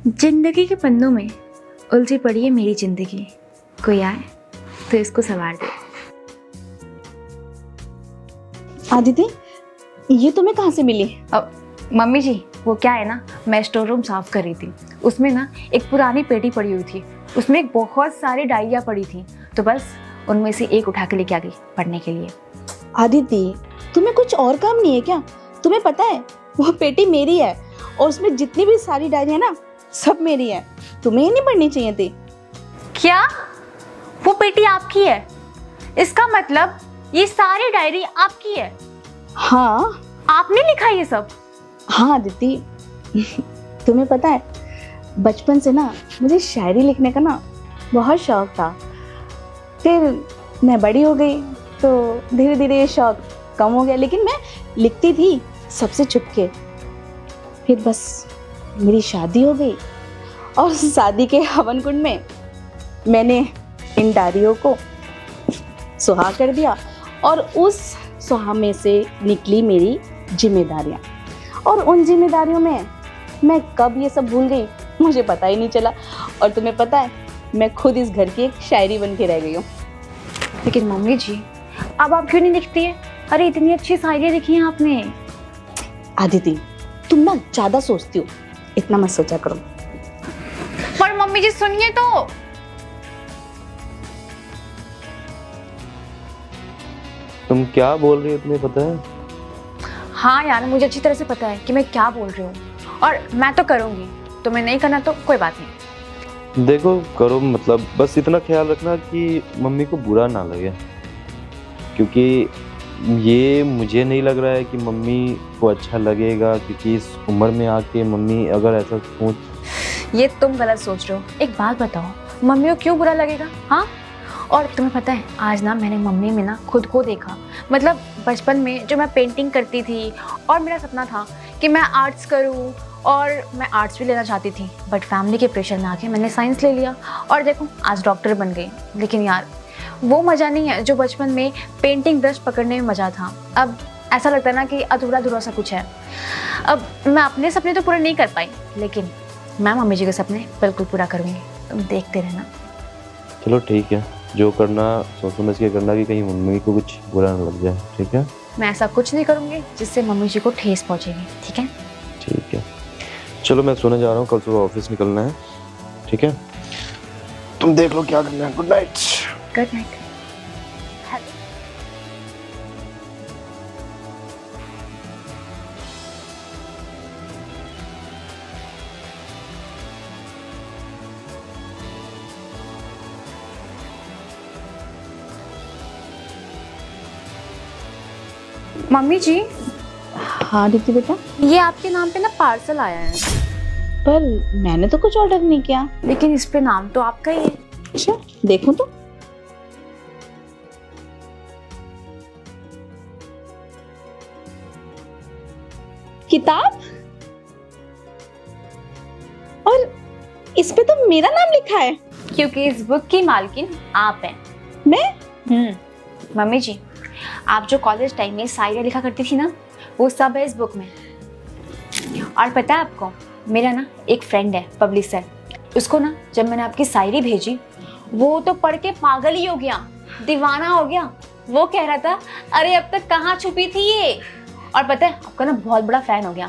जिंदगी के पन्नों में उलझी पड़ी है मेरी जिंदगी, कोई आए तो इसको संवार दे। आदिति, ये तुम्हें कहाँ से मिली? अब मम्मी जी, वो क्या है ना, मैं स्टोर रूम साफ कर रही थी, उसमें ना एक पुरानी पेटी पड़ी हुई थी, उसमें बहुत सारी डायरियाँ पड़ी थी, तो बस उनमें से एक उठा के लेके आ गई पढ़ने के लिए। आदिति, तुम्हें कुछ और काम नहीं है क्या? तुम्हें पता है वो पेटी मेरी है और उसमें जितनी भी सारी डायरियाँ ना सब मेरी है। तुम्हें ही नहीं पढ़नी चाहिए थी। क्या वो पेटी आपकी है? इसका मतलब ये सारी डायरी आपकी है? हाँ। आपने लिखा ये सब? हाँ आदिति, तुम्हें पता है बचपन से ना मुझे शायरी लिखने का ना बहुत शौक था। फिर मैं बड़ी हो गई तो धीरे धीरे ये शौक कम हो गया, लेकिन मैं लिखती थी सबसे छुपके। फिर बस मेरी शादी हो गई और शादी के हवन कुंड में मैंने इन डायरियों को सुहा कर दिया और उस सुहा में से निकली मेरी जिम्मेदारियाँ, और उन जिम्मेदारियों में मैं कब ये सब भूल गई मुझे पता ही नहीं चला। और तुम्हें पता है मैं खुद इस घर की एक शायरी बन के रह गई हूँ। लेकिन मम्मी जी, अब आप क्यों नहीं लिखती है? अरे इतनी अच्छी शायरी लिखी है आपने। आदिति, तुम ना ज्यादा सोचती हो, इतना मत सोचा करो। पर मम्मी जी सुनिए तो। तुम क्या बोल रही हो, तुम्हें पता है? हाँ यार, मुझे अच्छी तरह से पता है कि मैं क्या बोल रही हूँ, और मैं तो करूँगी, तुम्हें नहीं करना तो कोई बात नहीं। देखो करो, मतलब बस इतना ख्याल रखना कि मम्मी को बुरा ना लगे, क्योंकि ये मुझे नहीं लग रहा है कि मम्मी को अच्छा लगेगा, क्योंकि इस उम्र में आके मम्मी अगर ऐसा सोच। ये तुम गलत सोच रहे हो। एक बात बताओ, मम्मी को क्यों बुरा लगेगा? हाँ, और तुम्हें पता है आज ना मैंने मम्मी में ना खुद को देखा। मतलब बचपन में जो मैं पेंटिंग करती थी और मेरा सपना था कि मैं आर्ट्स करूँ, और मैं आर्ट्स भी लेना चाहती थी, बट फैमिली के प्रेशर में आके मैंने साइंस ले लिया और देखो आज डॉक्टर बन गई। लेकिन यार वो मज़ा नहीं है जो बचपन में पेंटिंग ब्रश पकड़ने में मज़ा था। अब ऐसा लगता है ना कि अधूरा अधूरा सा कुछ है। अब मैं अपने सपने तो पूरे नहीं कर पाई, लेकिन मैं मम्मी जी के सपने बिल्कुल पूरा करूँगी, तुम देखते रहना। चलो ठीक है, जो करना सोच समझ के करना, कि कहीं मम्मी को कुछ बुरा ना लग जाए, ठीक है? मैं ऐसा कुछ नहीं करूँगी जिससे मम्मी जी को ठेस पहुँचेगी, ठीक है? ठीक है, चलो मैं सोने जा रहा हूँ, कल सुबह ऑफिस निकलना है, ठीक है? तुम देख लो क्या करना है। Good night. Good night. Mummy ji, हाँ आदिति बेटा, ये आपके नाम पे ना पार्सल आया है, पर मैंने तो कुछ ऑर्डर नहीं किया। लेकिन इस पे नाम तो आपका ही है। अच्छा, देखूं तो। किताब, और इस पे तो मेरा नाम लिखा है। क्योंकि इस बुक की मालकिन आप हैं। मैं? मम्मी जी, आप जो कॉलेज टाइम में शायरी लिखा करती थी ना, वो सब है इस बुक में। और पता है आपको, मेरा ना एक फ्रेंड है पब्लिशर, उसको ना जब मैंने आपकी शायरी भेजी, वो तो पढ़ के पागल ही हो गया, दीवाना हो गया। वो कह रहा था अरे अब तक कहाँ छुपी थी ये। और पता है आपका ना बहुत बड़ा फैन हो गया,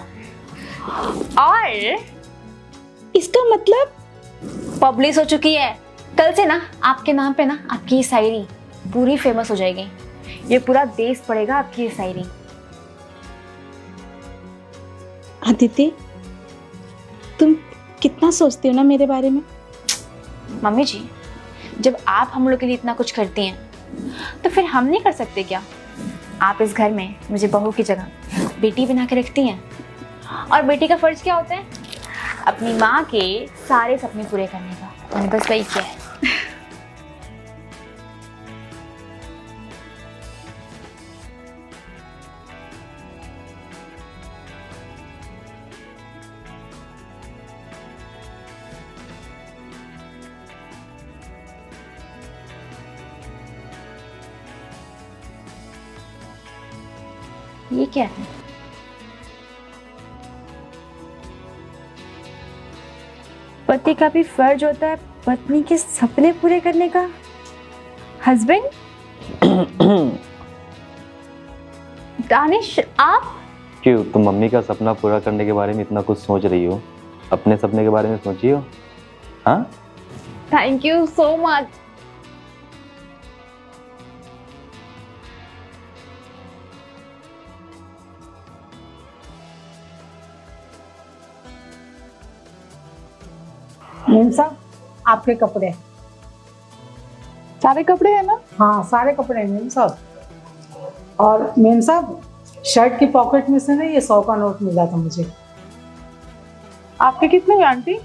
और इसका मतलब पब्लिश हो चुकी है। कल से ना आपके नाम पे ना आपकी ये शायरी पूरी फेमस हो जाएगी, ये पूरा देश पढ़ेगा आपकी ये शायरी। आदिति, तुम कितना सोचती हो ना मेरे बारे में। मम्मी जी, जब आप हम लोग के लिए इतना कुछ करती हैं तो फिर हम नहीं कर सकते क्या? आप इस घर में मुझे बहू की जगह बेटी बना के रखती हैं, और बेटी का फर्ज क्या होता है? अपनी माँ के सारे सपने पूरे करने का। मैंने बस वही किया है। ये क्या है? पति का भी फर्ज होता है पत्नी के सपने पूरे करने का। हस्बैंड। दानिश आप क्यों, तुम मम्मी का सपना पूरा करने के बारे में इतना कुछ सोच रही हो? अपने सपने के बारे में सोची हो? हाँ, thank you so much. Ma'am साहब आपके कपड़े। सारे कपड़े हैं ना? हाँ सारे कपड़े हैं मेम साहब। और मेम साहब शर्ट की पॉकेट में से ना ये 100 का नोट मिला था मुझे। आपके कितने हुए आंटी?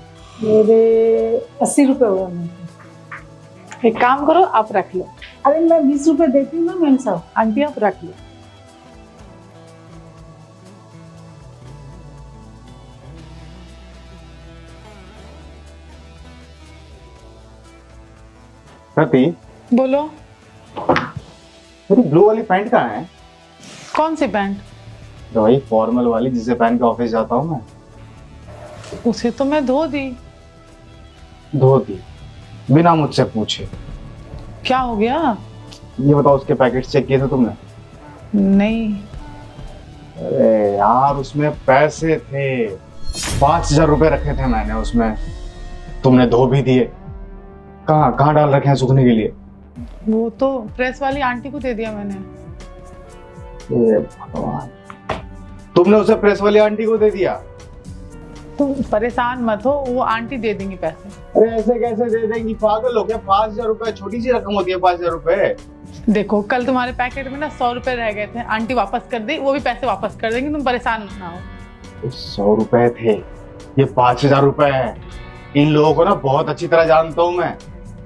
मेरे 80 रुपये हुए मेरे। एक काम करो, आप रख लो। अरे मैं 20 रुपये देती हूँ ना मेम साहब। आंटी आप रख लो। प्रति, बोलो। मेरी ब्लू वाली पैंट कहाँ है? कौन सी पैंट? तो वही फॉर्मल वाली जिसे पहन के ऑफिस जाता हूँ मैं। उसे तो मैं धो दी। धो दी बिना मुझसे पूछे? क्या हो गया? ये बताओ, उसके पैकेट चेक किए थे तुमने? नहीं। अरे यार उसमें पैसे थे, 5,000 रुपए रखे थे मैंने उसमें, तुमने धो भी दिए। कहाँ कहाँ डाल रखे हैं सूखने के लिए? वो तो प्रेस वाली आंटी को दे दिया मैंने। हे भगवान, तुमने उसे प्रेस वाली आंटी को दे दिया? तुम परेशान मत हो, वो आंटी दे देंगी पैसे। अरे ऐसे कैसे दे देंगी? पागल हो क्या? 5,000 रुपए छोटी सी रकम होती है? 5,000 रुपए। देखो कल तुम्हारे पैकेट में ना 100 रुपए रह गए थे, आंटी वापस कर दी, वो भी पैसे वापस कर देंगी, तुम परेशान ना हो। 100 रुपए थे, ये 5,000 रुपए है। इन लोगों को ना बहुत अच्छी तरह जानता हूं मैं।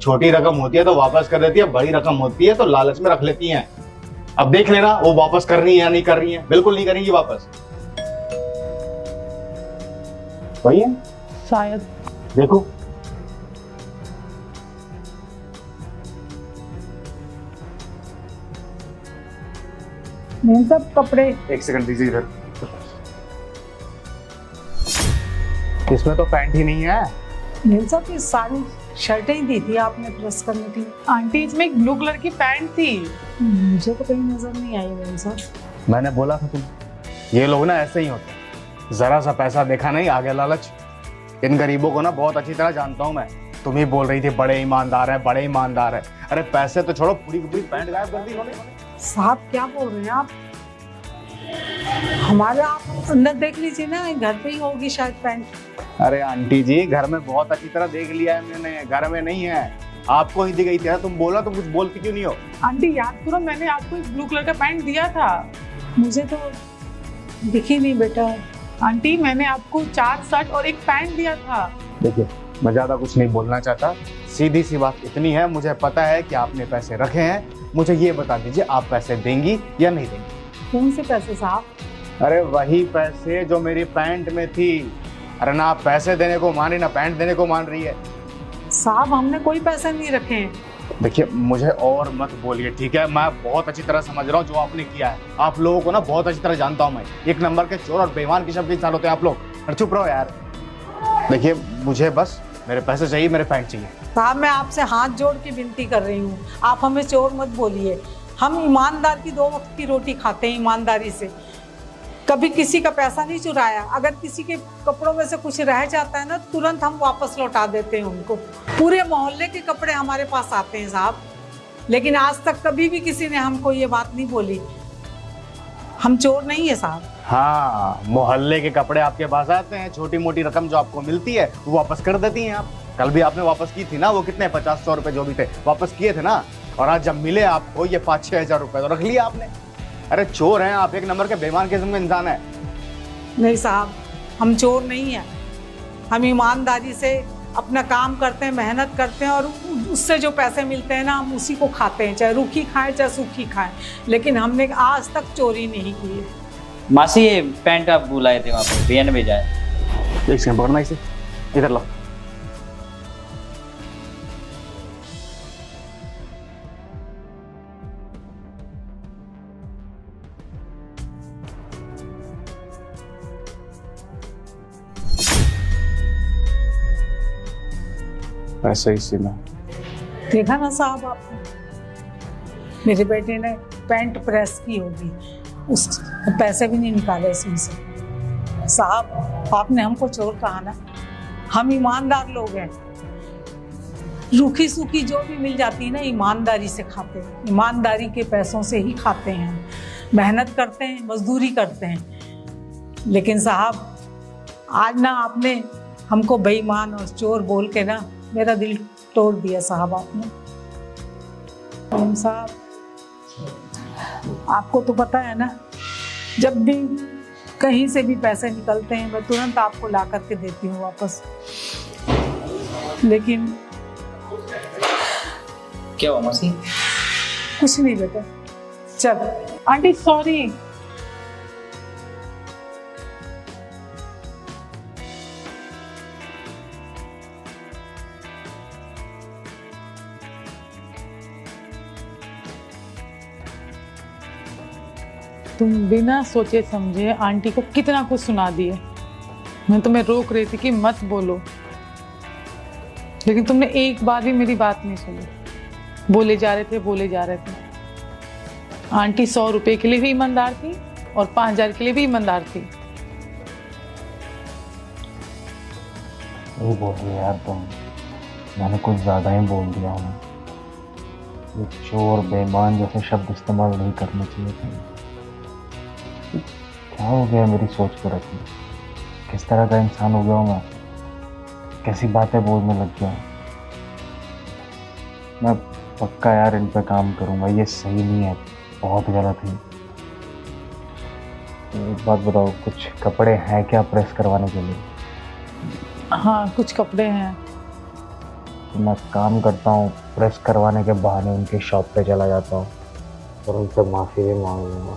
छोटी रकम होती है तो वापस कर देती है, बड़ी रकम होती है तो लालच में रख लेती हैं। अब देख लेना वो वापस कर रही है या नहीं कर रही है। बिल्कुल नहीं करेंगी वापस। वही है शायद। देखो मेम साहब कपड़े। एक सेकंड दीजिए इधर। इसमें तो पैंट ही नहीं है। मेम साहब ये सारी शर्टें ही दी थी आपने प्रेस करने के लिए। आंटी इसमें एक ब्लू कलर की पैंट थी। मुझे तो कहीं नजर नहीं आई मेम साहब। मैंने बोला था तुम, ये लोग ना ऐसे ही होते हैं, जरा सा पैसा देखा नहीं आगे लालच। इन गरीबों को ना बहुत अच्छी तरह जानता हूं मैं। तुम ही बोल रही थी बड़े ईमानदार है, बड़े ईमानदार है। अरे पैसे तो छोड़ो, पूरी की पूरी पैंट गायब कर दी इन्होंने। साहब क्या बोल रहे हैं आप? हमारे आप अंदर देख लीजिए ना, घर पे ही होगी शायद पैंट। अरे आंटी जी, घर में बहुत अच्छी तरह देख लिया है मैंने, घर में नहीं है। आपको ही दी गई थी ना, तुम बोला तो कुछ बोलती क्यों नहीं हो? आंटी याद करो, मैंने आपको एक ब्लू कलर का पैंट दिया था। मुझे तो दिखी नहीं बेटा। आंटी मैंने आपको 4 शर्ट और एक पैंट दिया था। देखिए मैं ज्यादा कुछ नहीं बोलना चाहता, सीधी सी बात इतनी है, मुझे पता है कि आपने पैसे रखे हैं। मुझे ये बता दीजिए आप पैसे देंगी या नहीं देंगी? कौन से पैसे साहब? अरे वही पैसे जो मेरी पैंट में थी। अरे ना आप पैसे देने को मान रही, ना पैंट देने को मान रही है। साहब हमने कोई पैसे नहीं रखे हैं। देखिए मुझे और मत बोलिए, ठीक है? मैं बहुत अच्छी तरह समझ रहा हूँ जो आपने किया है। आप लोगों को ना बहुत अच्छी तरह जानता हूँ मैं। एक नंबर के चोर और बेईमान किस्म के इंसान होते हैं आप लोग। अरे चुप रहो यार। देखिए मुझे बस मेरे पैसे चाहिए, मेरे पैंट चाहिए। साहब मैं आपसे हाथ जोड़ के विनती कर रही हूँ, आप हमें चोर मत बोलिए। हम ईमानदार की 2 वक्त की रोटी खाते हैं ईमानदारी से, कभी किसी का पैसा नहीं चुराया। अगर किसी के कपड़ों में से कुछ रह जाता है ना, तुरंत हम वापस लौटा देते हैं उनको। पूरे मोहल्ले के कपड़े हमारे पास आते हैं साहब, लेकिन आज तक कभी भी किसी ने हमको ये बात नहीं बोली। हम चोर नहीं है साहब। हाँ, मोहल्ले के कपड़े आपके पास आते हैं, छोटी मोटी रकम जो आपको मिलती है वो वापस कर देती हैं आप। कल भी आपने वापस की थी ना, वो कितने 50-100 रुपए जो भी थे वापस किए थे ना। और आज जब मिले आपको ये 5-6 हजार रुपए तो रख लिया आपने। अरे चोर हैं आप, एक नंबर के बेईमान किस्म के इंसान है। नहीं साहब हम चोर नहीं हैं, हम ईमानदारी से अपना काम करते हैं, मेहनत करते हैं, और उससे जो पैसे मिलते हैं ना हम उसी को खाते हैं, चाहे रूखी खाएं चाहे सूखी खाएं। लेकिन हमने आज तक चोरी नहीं की है। मासी ये पैंट आप बुलाए थे वहाँ पे, भैया ने भेजा है। एक सेकंड पकड़ना इसे, इधर लो। पैसे इसी में। देखा ना साहब आपने, मेरे बेटे ने पैंट प्रेस की होगी, उस पैसे भी नहीं निकाले इसमें से। साहब आपने हमको चोर कहा ना, हम ईमानदार लोग हैं। रूखी सूखी जो भी मिल जाती है ना, ईमानदारी से खाते हैं, ईमानदारी के पैसों से ही खाते हैं, मेहनत करते हैं, मजदूरी करते हैं। लेकिन साहब आज ना आपने हमको बेईमान और चोर बोल के ना मेरा दिल तोड़ दिया साहब आपने। साहब आपको तो पता है ना, जब भी कहीं से भी पैसे निकलते हैं मैं तुरंत आपको ला करके देती हूँ वापस। लेकिन क्या हुआ मौसी? कुछ नहीं बेटा, चल। Aunty sorry. तुम बिना सोचे समझे आंटी को कितना कुछ सुना दिए। मैं तुम्हें रोक रही थी कि मत बोलो, लेकिन तुमने एक बार भी मेरी बात नहीं सुनी। बोले जा रहे थे। आंटी 100 रुपए के लिए भी ईमानदार थी और 5000 के लिए भी ईमानदार थी। वो बोल रही यार तुम, मैंने कुछ ज्यादा ही बोल दिया हूँ। ये चोर बेईमान जैसे शब्द इस्तेमाल नहीं करने चाहिए थे। क्या हो गया मेरी सोच को रखने? किस तरह का इंसान हो गया हूँ मैं? कैसी बातें बोलने लग गया हूँ मैं? पक्का यार इन पे काम करूँगा, ये सही नहीं है, बहुत गलत है। एक बात बताओ, कुछ कपड़े हैं क्या प्रेस करवाने के लिए? हाँ कुछ कपड़े हैं। तो मैं काम करता हूँ, प्रेस करवाने के बहाने उनके शॉप पे चला जाता हूँ और उनसे माफ़ी भी मांग लूँगा।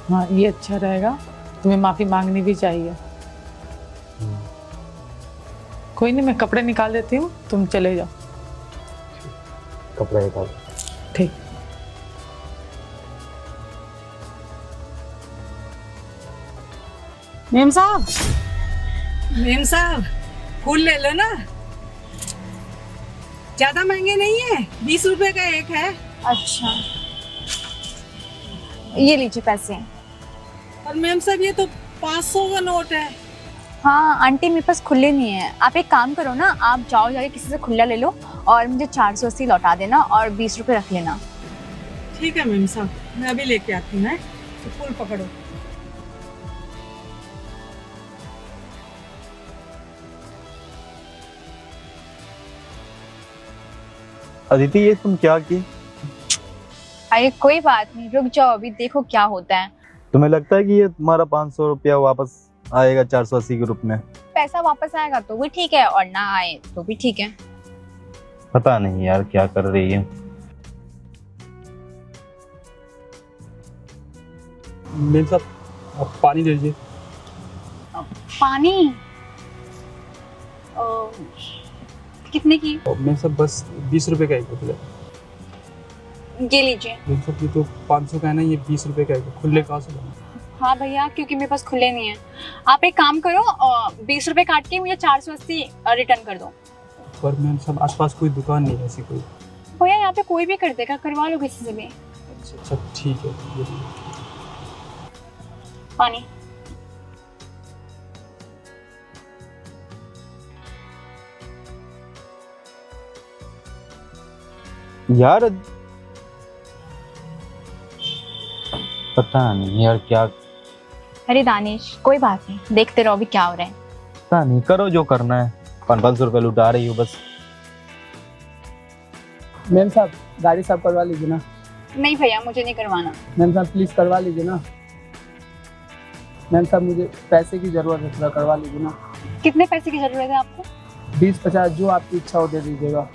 हाँ ये अच्छा रहेगा, तुम्हें माफ़ी मांगनी भी चाहिए। कोई नहीं, मैं कपड़े निकाल देती हूँ, तुम चले जाओ। कपड़े निकाल। ठीक। मेम साहब फूल ले लो ना, ज्यादा महंगे नहीं है, 20 रुपए का एक है। अच्छा ये लीजिए पैसे। और मेम साहब ये तो 500 का नोट है। हाँ आंटी मेरे पास खुले नहीं है, आप एक काम करो ना, आप जाओ जाके किसी से खुला ले लो और मुझे 480 लौटा देना और 20 रुपए रख लेना। ठीक है मेम साहब, मैं अभी लेके आती हूँ। तो फूल पकड़ो। अदिति ये तुम क्या की? अरे कोई बात नहीं, रुक जाओ, अभी देखो क्या होता है। तुम्हें लगता है कि ये तुम्हारा 500 रुपया वापस आएगा 480 के रूप में? पैसा वापस आएगा तो भी ठीक है और ना आए तो भी ठीक है। पता नहीं यार क्या कर रही है। मेम साहब आप पानी दे दीजिए। पानी कितने की? मेम साहब बस 20 रुपए का एक बोतल है। ये लीजिए। मेम साहब ये तो 500 का है ना, ये 20 रुपए का है, खुले कहाँ से लाऊं? हाँ भैया, क्योंकि मेरे पास खुले नहीं है। आप एक काम करो, 20 रुपए काट के मुझे 480 रिटर्न कर दो। पर मेम साहब आसपास कोई दुकान नहीं है ऐसी कोई। भैया यहाँ पे कोई भी कर देगा, करवा लो किसी से भी। अच्छा ठीक है, ये लीजिए। पानी। यार पता नहीं यार क्या। अरे दानिश कोई बात नहीं, देखते रहो अभी क्या हो रहा है। पता नहीं, करो जो करना है। 500 रुपये लुटा रही हो बस। मेम साहब गाड़ी साफ करवा लीजिए ना। नहीं भैया मुझे नहीं करवाना। मेम साहब प्लीज करवा लीजिए ना। मेम साहब मुझे पैसे की जरूरत है, थोड़ा करवा लीजिए ना। कितने पैसे की जरूरत है आपको? 20-50 जो आपकी इच्छा हो दे दीजिएगा।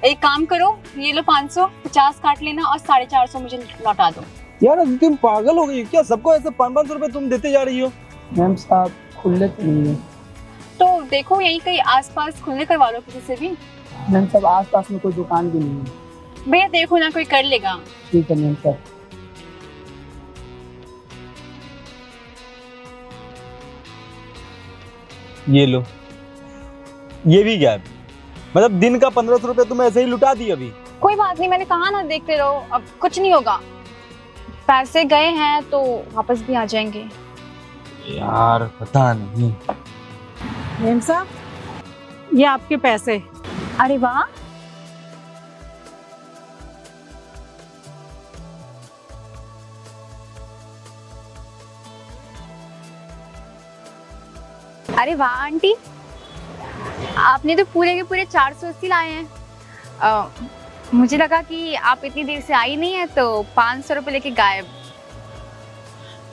एक काम करो, ये लो 500, 50 काट लेना और 450 मुझे लौटा दो। यार तुम पागल हो गई क्या? सबको ऐसे 500 रुपये तुम देते जा रही हो। मैम साहब खुले तो नहीं है। तो देखो यहीं कहीं आसपास खुले करवा लो किसी से भी। मैम साहब आसपास में कोई दुकान भी नहीं है। भैया देखो ना कोई कर लेगा। ठीक है मैम साहब। ये लो, ये भी क्या है? मतलब दिन का 1500 रुपये तुम ऐसे ही लुटा दी अभी। कोई बात नहीं, मैंने कहा ना देखते रहो, अब कुछ नहीं होगा। पैसे गए हैं तो वापस भी आ जाएंगे। यार पता नहीं। मेम साहब, ये आपके पैसे। अरे वाह, अरे वाह आंटी, आपने तो पूरे के पूरे 480 लाए हैं। मुझे लगा कि आप इतनी देर से आई नहीं है तो 500 रुपये लेके गायब।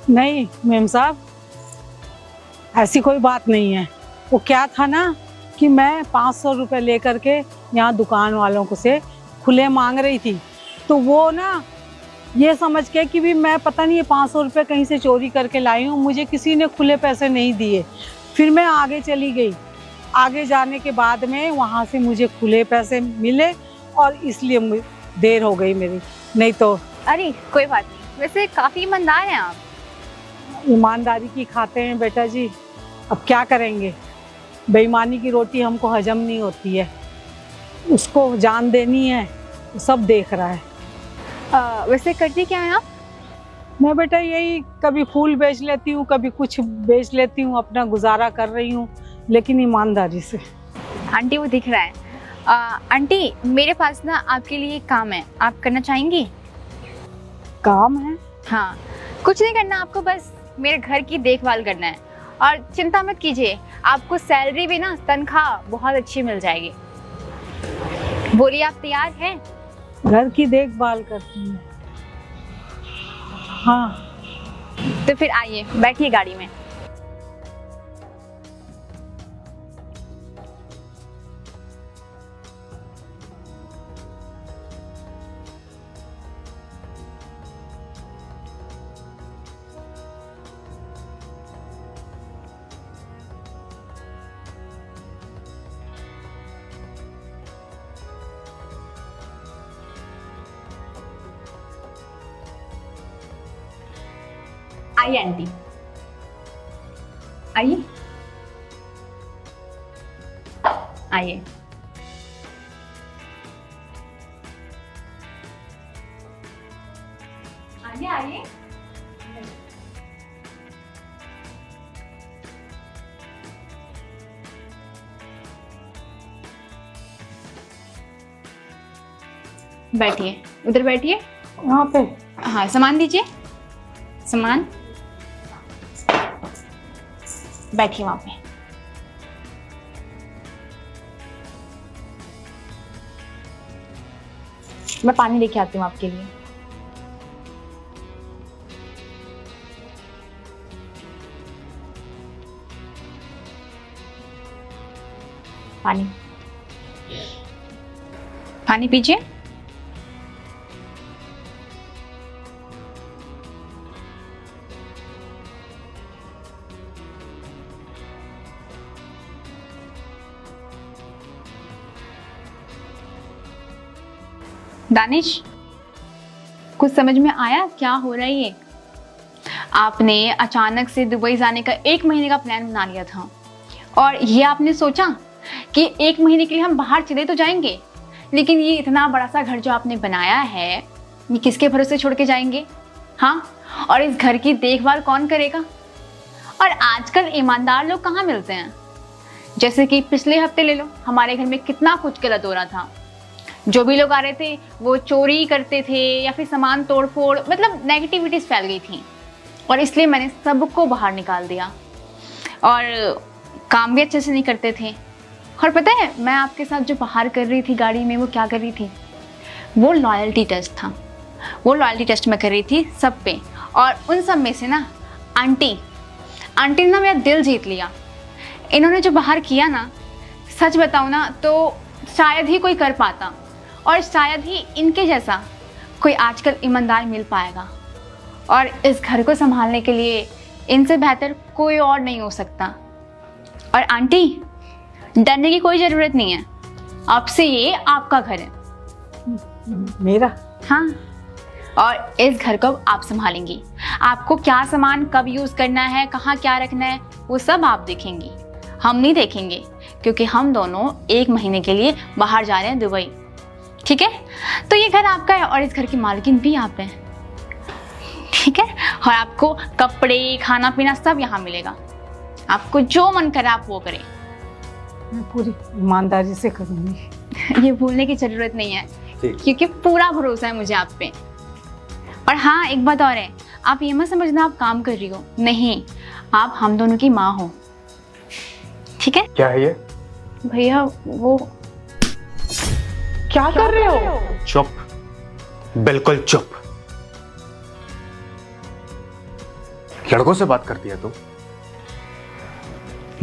नहीं मेम साहब, ऐसी कोई बात नहीं है। वो क्या था ना कि मैं 500 रुपये लेकर के यहाँ दुकान वालों को से खुले मांग रही थी, तो वो ना ये समझ के कि भी मैं पता नहीं ये 500 रुपये कहीं से चोरी करके लाई हूँ, मुझे किसी ने खुले पैसे नहीं दिए। फिर मैं आगे चली गई, आगे जाने के बाद में वहाँ से मुझे खुले पैसे मिले और इसलिए देर हो गई मेरी, नहीं तो। अरे कोई बात नहीं, वैसे काफ़ी ईमानदार हैं आप। ईमानदारी की खाते हैं बेटा जी, अब क्या करेंगे, बेईमानी की रोटी हमको हजम नहीं होती है, उसको जान देनी है, तो सब देख रहा है। वैसे करती क्या है आप? मैं बेटा यही कभी फूल बेच लेती हूँ, कभी कुछ बेच लेती हूँ, अपना गुजारा कर रही हूँ, लेकिन ईमानदारी से। आंटी वो दिख रहा है। आंटी मेरे पास ना आपके लिए एक काम है, आप करना चाहेंगी? काम है? हाँ, कुछ नहीं करना आपको, बस मेरे घर की देखभाल करना है। और चिंता मत कीजिए, आपको सैलरी भी ना, तनख्वाह बहुत अच्छी मिल जाएगी। बोलिए आप तैयार हैं? घर की देखभाल करती हूँ। हाँ, तो फिर आइए, बैठिए गाड़ी में। आइए आंटी, आइए आइए। आइए आइए। बैठिए, उधर बैठिए। वहाँ पे? हाँ, सामान दीजिए, सामान। बैठिए वहां पे। मैं पानी लेके आती हूँ आपके लिए। पानी, पानी पीजिए। दानिश, कुछ समझ में आया क्या हो रहा है ये? आपने अचानक से दुबई जाने का 1 महीने का प्लान बना लिया था और ये आपने सोचा कि 1 महीने के लिए हम बाहर चले तो जाएंगे, लेकिन ये इतना बड़ा सा घर जो आपने बनाया है, ये किसके भरोसे छोड़ के जाएंगे? हाँ, और इस घर की देखभाल कौन करेगा? और आजकल ईमानदार लोग कहाँ मिलते हैं? जैसे कि पिछले हफ्ते ले लो, हमारे घर में कितना कुछ गलत हो रहा था। जो भी लोग आ रहे थे वो चोरी करते थे या फिर सामान तोड़ फोड़, मतलब नेगेटिविटीज फैल गई थी, और इसलिए मैंने सबको बाहर निकाल दिया। और काम भी अच्छे से नहीं करते थे। और पता है मैं आपके साथ जो बाहर कर रही थी गाड़ी में, वो क्या कर रही थी? वो लॉयल्टी टेस्ट था। वो लॉयल्टी टेस्ट मैं कर रही थी सब पे, और उन सब में से ना आंटी ने ना मेरा दिल जीत लिया। इन्होंने जो बाहर किया ना, सच बताऊँ ना तो शायद ही कोई कर पाता, और शायद ही इनके जैसा कोई आजकल ईमानदार मिल पाएगा। और इस घर को संभालने के लिए इनसे बेहतर कोई और नहीं हो सकता। और आंटी, डरने की कोई ज़रूरत नहीं है, अब से ये आपका घर है। मेरा? हाँ, और इस घर को आप संभालेंगी। आपको क्या सामान कब यूज़ करना है, कहाँ क्या रखना है, वो सब आप देखेंगी। हम नहीं देखेंगे, क्योंकि हम दोनों 1 महीने के लिए बाहर जा रहे हैं, दुबई। ठीक है? तो ये घर आपका है और इस घर की मालकिन भी आप हैं। ठीक है? और आपको कपड़े, खाना पीना सब यहाँ मिलेगा। आपको जो मन करे आप वो करें। मैं पूरी ईमानदारी से करूँगी। ये भूलने की जरूरत नहीं है, क्योंकि पूरा भरोसा है मुझे आप पे। और हाँ, एक बात और है, आप ये मत समझना आप काम कर रही हो, नहीं, आप हम दोनों की माँ हो। ठीक है? क्या है ये? भैया वो क्या कर रहे हो? चुप, बिल्कुल चुप। लड़कों से बात करती है तू?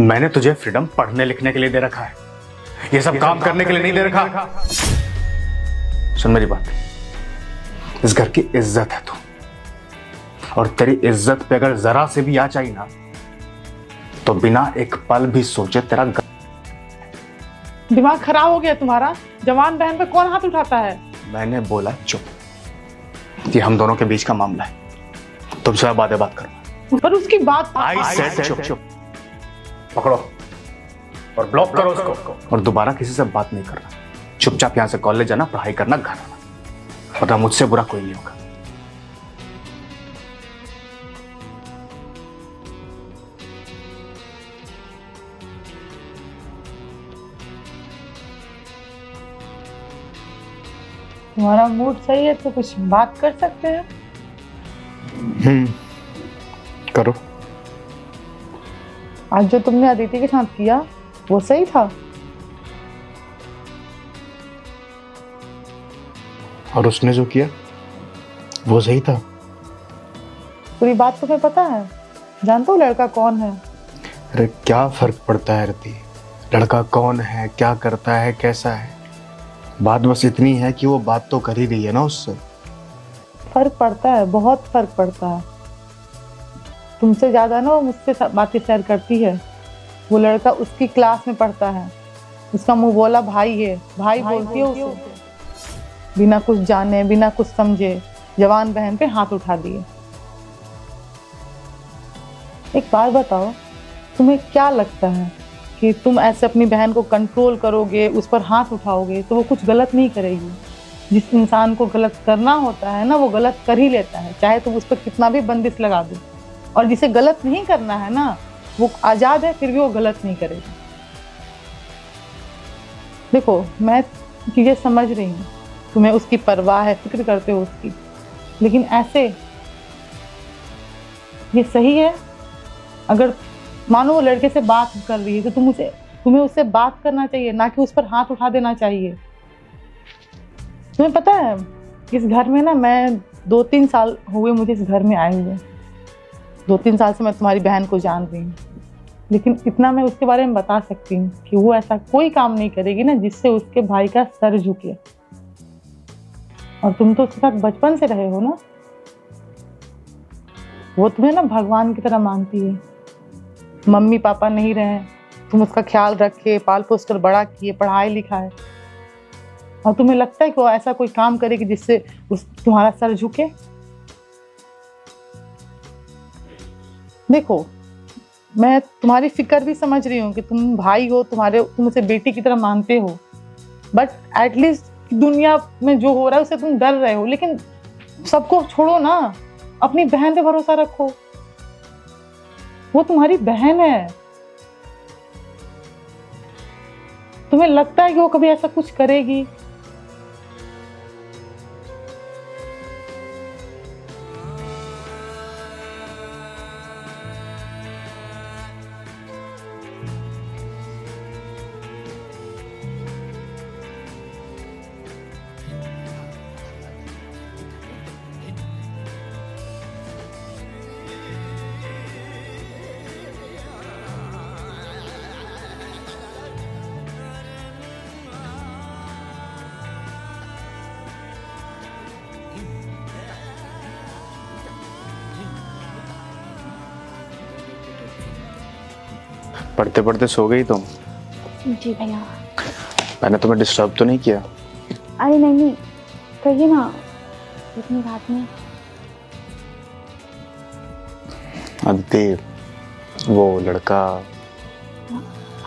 मैंने तुझे फ्रीडम पढ़ने लिखने के लिए दे रखा है, ये सब काम करने के लिए नहीं दे रखा। सुन मेरी बात, इस घर की इज्जत है तू, और तेरी इज्जत पे अगर जरा से भी आँच आई ना, तो बिना एक पल भी सोचे तेरा दिमाग खराब हो गया तुम्हारा? जवान बहन पे कौन हाथ उठाता है? मैंने बोला चुप, ये हम दोनों के बीच का मामला है, तुमसे बातें बात करो। पर उसकी बात आई सेड चुप चुप। पकड़ो और ब्लॉक करो उसको, और दोबारा किसी से बात नहीं करना। चुपचाप यहाँ से कॉलेज जाना, पढ़ाई करना, घर आना, वरना मुझसे बुरा कोई नहीं होगा। तुम्हारा मूड सही है तो कुछ बात कर सकते हैं। करो। आज जो तुमने अदिति के साथ किया वो सही था? और उसने जो किया वो सही था? पूरी बात तुम्हें पता है? जानते हो लड़का कौन है? अरे क्या फर्क पड़ता है रति, लड़का कौन है, क्या करता है, कैसा है? बात बस इतनी है कि वो बात तो कर ही रही है ना उससे। फर्क पड़ता है, बहुत फर्क पड़ता है। तुमसे ज्यादा ना वो मुझसे बातें शेयर करती है। वो लड़का उसकी क्लास में पढ़ता है, उसका मुंह बोला भाई है, भाई बोलती है उसे। बिना कुछ जाने, बिना कुछ समझे जवान बहन पे हाथ उठा दिए। एक बात बताओ, तुम्हें क्या लगता है कि तुम ऐसे अपनी बहन को कंट्रोल करोगे, उस पर हाथ उठाओगे तो वो कुछ गलत नहीं करेगी? जिस इंसान को गलत करना होता है ना, वो गलत कर ही लेता है, चाहे तुम उस पर कितना भी बंदिश लगा दो। और जिसे गलत नहीं करना है ना, वो आजाद है, फिर भी वो गलत नहीं करेगा। देखो, मैं चीजें समझ रही हूँ, तुम्हें उसकी परवाह है, फिक्र करते हो उसकी, लेकिन ऐसे ये सही है? अगर मानो वो लड़के से बात कर रही है तो तुम्हें उससे बात करना चाहिए, ना कि उस पर हाथ उठा देना चाहिए। तुम्हें पता है, इस घर में ना मैं 2-3 साल हुए मुझे इस घर में आए हुए। 2-3 साल से मैं तुम्हारी बहन को जान रही हूँ, लेकिन इतना मैं उसके बारे में बता सकती हूँ कि वो ऐसा कोई काम नहीं करेगी ना जिससे उसके भाई का सर झुके। और तुम तो उसके साथ बचपन से रहे हो ना, वो तुम्हें ना भगवान की तरह मानती है। मम्मी पापा नहीं रहे, तुम उसका ख्याल रखे, पाल पोस कर बड़ा किए, पढ़ाई लिखाए, और तुम्हें लगता है कि वो ऐसा कोई काम करेगी जिससे तुम्हारा सर झुके? देखो, मैं तुम्हारी फिक्र भी समझ रही हूँ कि तुम भाई हो, तुम उसे बेटी की तरह मानते हो, बट एटलीस्ट दुनिया में जो हो रहा है उससे तुम डर रहे हो। लेकिन सबको छोड़ो ना, अपनी बहन पे भरोसा रखो। वो तुम्हारी बहन है। तुम्हें लगता है कि वो कभी ऐसा कुछ करेगी? पढ़ते पढ़ते सो गई तुम? जी भैया। मैंने तुम्हें डिस्टर्ब तो नहीं किया? अरे नहीं, कहिए ना, इतनी रात में। अदिति, वो लड़का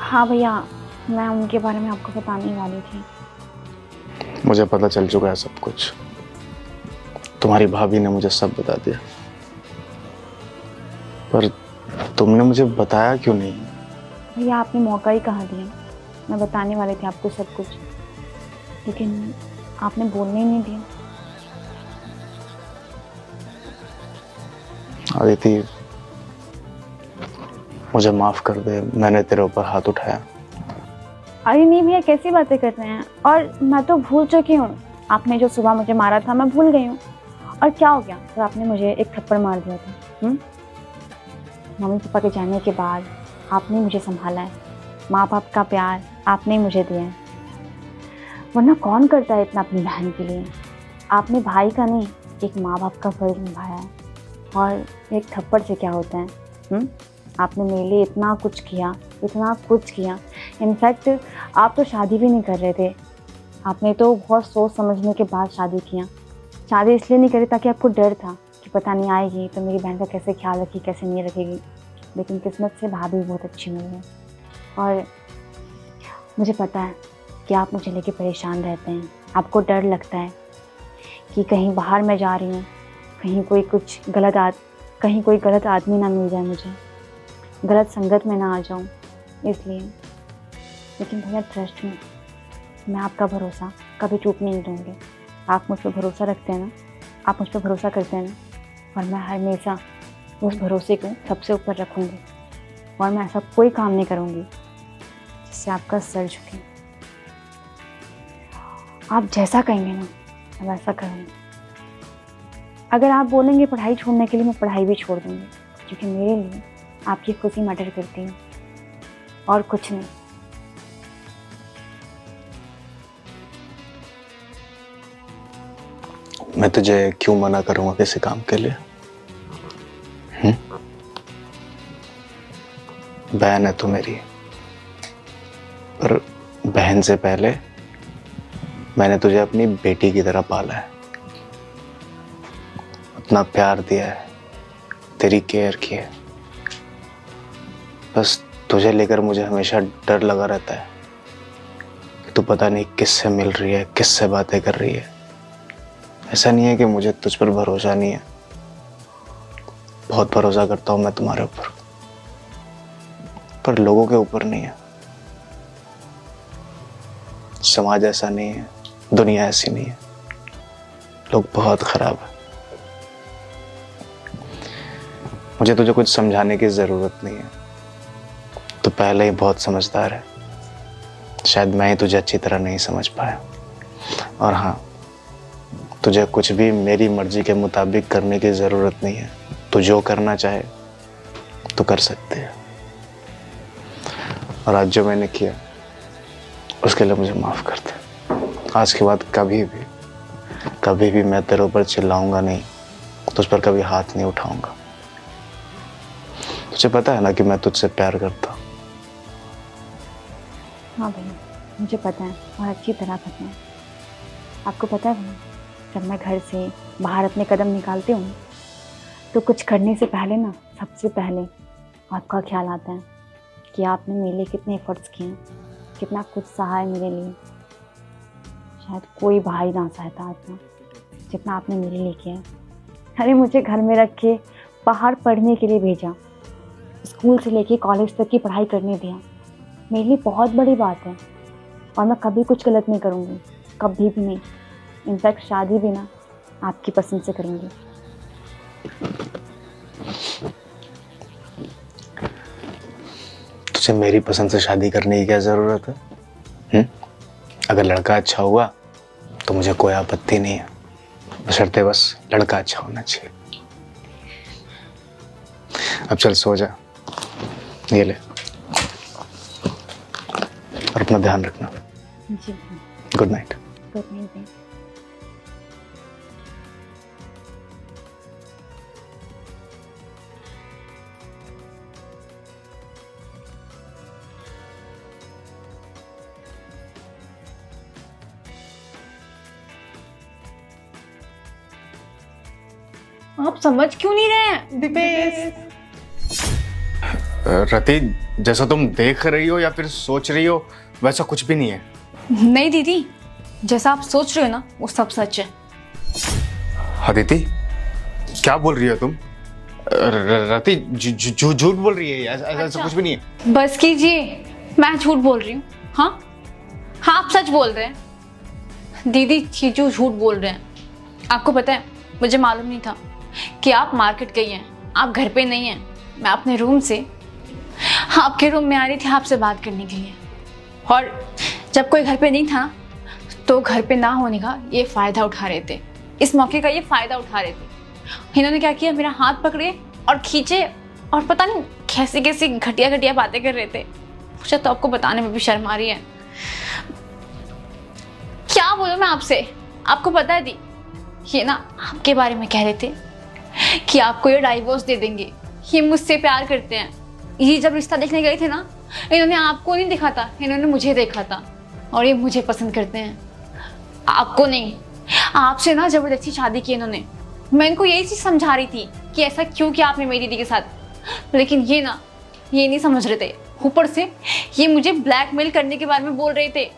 हाँ भैया, मैं उनके बारे में आपको बताने वाली थी। मुझे पता चल चुका है सब कुछ। तुम्हारी भाभी ने मुझे सब बता दिया, पर तुमने मुझे बताया क्यों नहीं? भैया आपने मौका ही कहाँ दिया, मैं बताने वाली थी आपको सब कुछ, लेकिन आपने बोलने ही नहीं दिया। अदिति, मुझे माफ कर दे, मैंने तेरे ऊपर हाथ उठाया। अरे नहीं भैया, कैसी बातें कर रहे हैं, और मैं तो भूल चुकी हूँ। आपने जो सुबह मुझे मारा था मैं भूल गई हूँ। और क्या हो गया तो आपने मुझे एक थप्पड़ मार दिया था। मम्मी पापा के जाने के बाद आपने मुझे संभाला है, माँ बाप का प्यार आपने मुझे दिया है, वरना कौन करता है इतना अपनी बहन के लिए। आपने भाई का नहीं, एक माँ बाप का फर्ज निभाया है। और एक थप्पड़ से क्या होता है? आपने मेरे लिए इतना कुछ किया, इतना कुछ किया। इनफैक्ट आप तो शादी भी नहीं कर रहे थे, आपने तो बहुत सोच समझने के बाद शादी किया। शादी इसलिए नहीं करी ताकि आपको डर था कि पता नहीं आएगी तो मेरी बहन का कैसे ख्याल रखेगी, कैसे नहीं रखेगी। लेकिन किस्मत से भाभी बहुत अच्छी मिली है। और मुझे पता है कि आप मुझे लेके परेशान रहते हैं, आपको डर लगता है कि कहीं बाहर मैं जा रही हूँ, कहीं कोई गलत आदमी ना मिल जाए, मुझे गलत संगत में ना आ जाऊँ, इसलिए। लेकिन भैया ट्रस्ट में मैं आपका भरोसा कभी टूटने नहीं दूँगी। आप मुझ पर भरोसा रखते हैं ना, आप मुझ पर भरोसा करते हैं ना, और मैं हमेशा उस भरोसे को सबसे ऊपर रखूँगी। और मैं ऐसा कोई काम नहीं करूँगी जिससे आपका सर झुके। आप जैसा कहेंगे ना मैं वैसा करूँगी। अगर आप बोलेंगे पढ़ाई छोड़ने के लिए, मैं पढ़ाई भी छोड़ दूँगी, क्योंकि मेरे लिए आपकी खुशी मैटर करती है और कुछ नहीं। मैं तुझे क्यों मना करूंगा किसी काम के लिए? बहन है तू मेरी, पर बहन से पहले मैंने तुझे अपनी बेटी की तरह पाला है, अपना प्यार दिया है, तेरी केयर की है। बस तुझे लेकर मुझे हमेशा डर लगा रहता है कि तू पता नहीं किससे मिल रही है, किससे बातें कर रही है। ऐसा नहीं है कि मुझे तुझ पर भरोसा नहीं है, बहुत भरोसा करता हूं मैं तुम्हारे ऊपर, पर लोगों के ऊपर नहीं है। समाज ऐसा नहीं है, दुनिया ऐसी नहीं है, लोग बहुत खराब है। मुझे तुझे कुछ समझाने की जरूरत नहीं है, तू पहले ही बहुत समझदार है। शायद मैं ही तुझे अच्छी तरह नहीं समझ पाया। और हाँ, तुझे कुछ भी मेरी मर्जी के मुताबिक करने की ज़रूरत नहीं है। तू जो करना चाहे तो कर सकते हैं। और आज जो मैंने किया उसके लिए मुझे माफ़ कर दे। आज के बाद कभी भी मैं तेरे ऊपर चिल्लाऊंगा नहीं, तुझ पर कभी हाथ नहीं उठाऊंगा। तुझे पता है ना कि मैं तुझसे प्यार करता हूँ। हाँ भैया, मुझे पता है और अच्छी तरह पता है। आपको पता है भैया, जब मैं घर से बाहर अपने कदम निकालती हूँ तो कुछ करने से पहले ना सबसे पहले आपका ख्याल आता है कि आपने मेरे लिए कितने एफर्ट्स किए हैं, कितना कुछ सहा है मेरे लिए। शायद कोई भाई ना सहता इतना जितना आपने मेरे लिए किया है। अरे मुझे घर में रख के बाहर पढ़ने के लिए भेजा, स्कूल से लेके कॉलेज तक की पढ़ाई करने दिया, मेरे लिए बहुत बड़ी बात है। और मैं कभी कुछ गलत नहीं करूँगी, कभी भी नहीं। इनफैक्ट शादी भी ना आपकी पसंद से करूँगी। तुझे मेरी पसंद से शादी करने की क्या ज़रूरत है? अगर लड़का अच्छा हुआ तो मुझे कोई आपत्ति नहीं है, बशर्ते बस लड़का अच्छा होना चाहिए। अब चल सो जा, ये ले, और अपना ध्यान रखना। जी गुड नाइट। गुड नाइट भैया। आप समझ क्यों नहीं रहे हैं? रति, जैसा तुम देख रही हो या फिर सोच रही हो वैसा कुछ भी नहीं है। नहीं दीदी, जैसा आप सोच रहे हो ना वो सब सच है। अदिति क्या बोल रही हो तुम? रति झूठ बोल रही है, ऐसा कुछ भी नहीं है। बस कीजिए, मैं झूठ बोल रही हूँ? हाँ हाँ, आप सच बोल रहे हैं। दीदी चीजू झूठ बोल रहे हैं। आपको पता है, मुझे मालूम नहीं था कि आप मार्केट गई हैं, आप घर पे नहीं हैं। मैं अपने रूम से आपके रूम में आ रही थी आपसे बात करने के लिए, और जब कोई घर पे नहीं था तो घर पे ना होने का ये फ़ायदा उठा रहे थे, इस मौके का ये फ़ायदा उठा रहे थे। इन्होंने क्या किया, मेरा हाथ पकड़े और खींचे, और पता नहीं कैसी कैसी घटिया घटिया बातें कर रहे थे। मुझे तो आपको बताने में भी शर्म आ रही है। क्या बोलूं मैं आपसे? आपको पता है दी, ये ना आपके बारे में कह रहे थे कि आपको ये डाइवोर्स दे देंगे, ये मुझसे प्यार करते हैं। ये जब रिश्ता देखने गए थे ना, इन्होंने आपको नहीं देखा था, इन्होंने मुझे देखा था, और ये मुझे पसंद करते हैं, आपको नहीं। आपसे ना जबरदस्ती शादी की इन्होंने। मैं इनको यही चीज़ समझा रही थी कि ऐसा क्यों किया आपने मेरी दीदी के साथ, लेकिन ये ना ये नहीं समझ रहे थे। ऊपर से ये मुझे ब्लैकमेल करने के बारे में बोल रहे थे।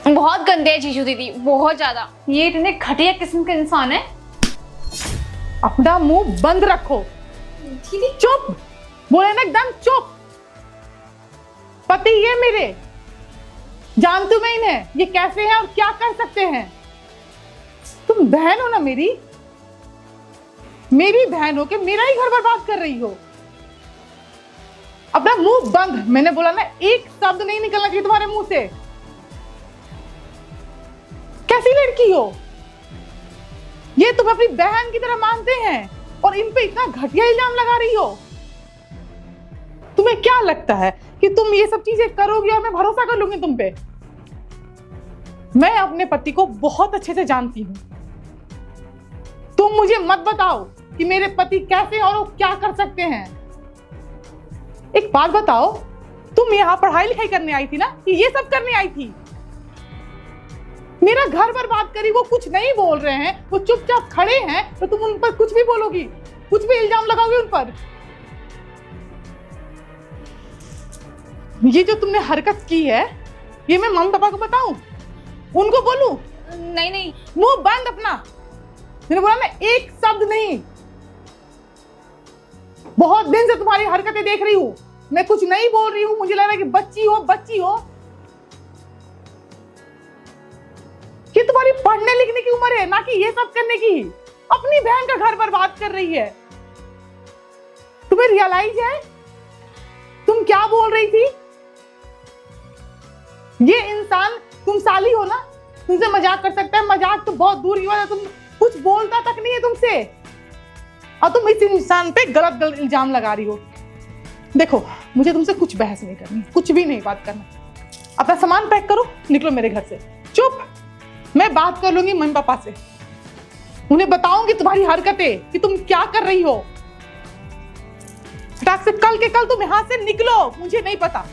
बहुत गंदे है जीजू दीदी, बहुत ज्यादा। ये इतने घटिया किस्म के इंसान है। अपना मुंह बंद रखो दीदी चुप, बोले ना एकदम चुप। पति ये मेरे, जानती हूं मैं इन्हें, ये कैसे हैं और क्या कर सकते हैं। तुम बहन हो ना मेरी बहन हो के मेरा ही घर बर्बाद कर रही हो। अपना मुंह बंद, मैंने बोला ना, एक शब्द नहीं निकलना चाहिए तुम्हारे मुंह से। कैसी लड़की हो ये, तुम अपनी बहन की तरह मानते हैं और इन पे इतना घटिया इल्जाम लगा रही हो। तुम्हें क्या लगता है कि तुम ये सब चीजें करोगी और मैं भरोसा कर लूंगी तुम पे? मैं अपने पति को बहुत अच्छे से जानती हूं। तुम मुझे मत बताओ कि मेरे पति कैसे और वो क्या कर सकते हैं। एक बात बताओ, तुम यहाँ पढ़ाई लिखाई करने आई थी ना, कि ये सब करने आई थी? मेरा घर बर्बाद करी, वो कुछ नहीं बोल रहे हैं, वो चुपचाप खड़े हैं, तो तुम उन पर कुछ भी बोलोगी, कुछ भी इल्जाम लगाओगे उन पर। ये जो तुमने हरकत की है, ये मैं मम्मी पापा को बताऊं, उनको बोलूं? नहीं नहीं, मुंह बंद अपना। मैंने बोला ना, एक शब्द नहीं। बहुत दिन से तुम्हारी हरकतें देख रही हूं, मैं कुछ नहीं बोल रही हूं। मुझे लग रहा है कि बच्ची हो कि तुम्हारी पढ़ने लिखने की उम्र है, ना कि ये सब करने की। अपनी बहन का घर बर्बाद कर रही है। तुम्हें रियलाइज है तुम क्या बोल रही थी? ये इंसान, तुम साली हो ना, तुमसे मजाक कर सकता है। मजाक तो बहुत दूर की बात है, तुम कुछ बोलता तक नहीं है तुमसे, और तुम इस इंसान पे गलत गलत इल्जाम लगा रही हो। देखो, मुझे तुमसे कुछ बहस नहीं करनी, कुछ भी नहीं बात करना। अपना सामान पैक करो, निकलो मेरे घर से। चुप, मैं बात कर लूंगी मम्मी पापा से, उन्हें बताऊंगी तुम्हारी हरकतें कि तुम क्या कर रही हो। फटाक से कल के कल तुम यहां से निकलो, मुझे नहीं पता।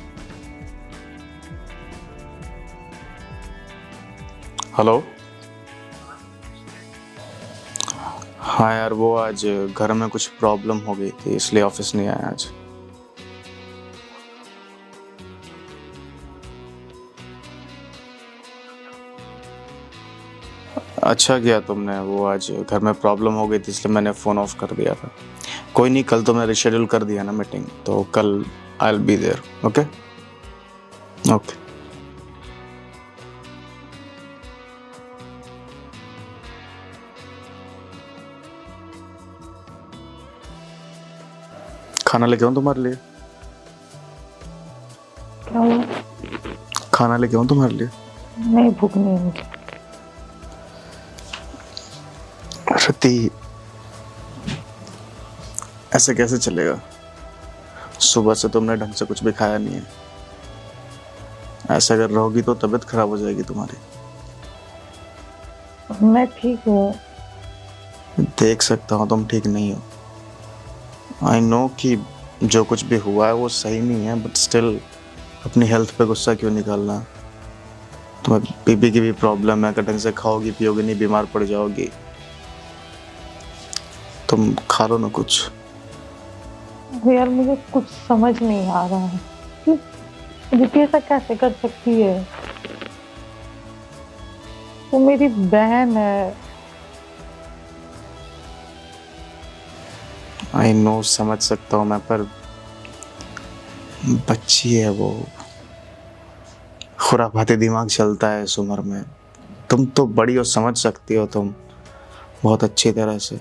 हेलो, हाँ यार, वो आज घर में कुछ प्रॉब्लम हो गई थी, इसलिए ऑफिस नहीं आया आज। अच्छा किया तुमने, वो आज घर में प्रॉब्लम हो गई थी इसलिए मैंने फ़ोन ऑफ कर दिया था। कोई नहीं, कल तो मैं रिशेड्यूल कर दिया ना मीटिंग, तो कल I will be there. Okay okay. खाना लेके आऊं तुम्हारे लिए? क्या हुआ? खाना लेके आऊं तुम्हारे लिए? नहीं, भूख नहीं है मुझे। रति, ऐसे कैसे चलेगा? सुबह से तुमने ढंग से कुछ भी खाया नहीं है। ऐसा अगर रहोगी तो तबीयत खराब हो जाएगी तुम्हारी। मैं ठीक हूँ। देख सकता हूँ तुम ठीक नहीं हो। आई नो कि जो कुछ भी हुआ है वो सही नहीं है, बट स्टिल अपनी हेल्थ पे गुस्सा क्यों निकालना? तुम्हें बीपी की भी प्रॉब्लम है, अगर ढंग से खाओगी पियोगी नहीं बीमार पड़ जाओगी। तुम खा लो ना कुछ। यार मुझे कुछ समझ नहीं आ रहा है कि दीदी ऐसा कैसे कर सकती है। वो मेरी बहन है। आई नो, समझ सकता हूँ मैं, पर बच्ची है वो, खुराफाती दिमाग चलता है इस उम्र में। तुम तो बड़ी हो, समझ सकती हो तुम बहुत अच्छी तरह से।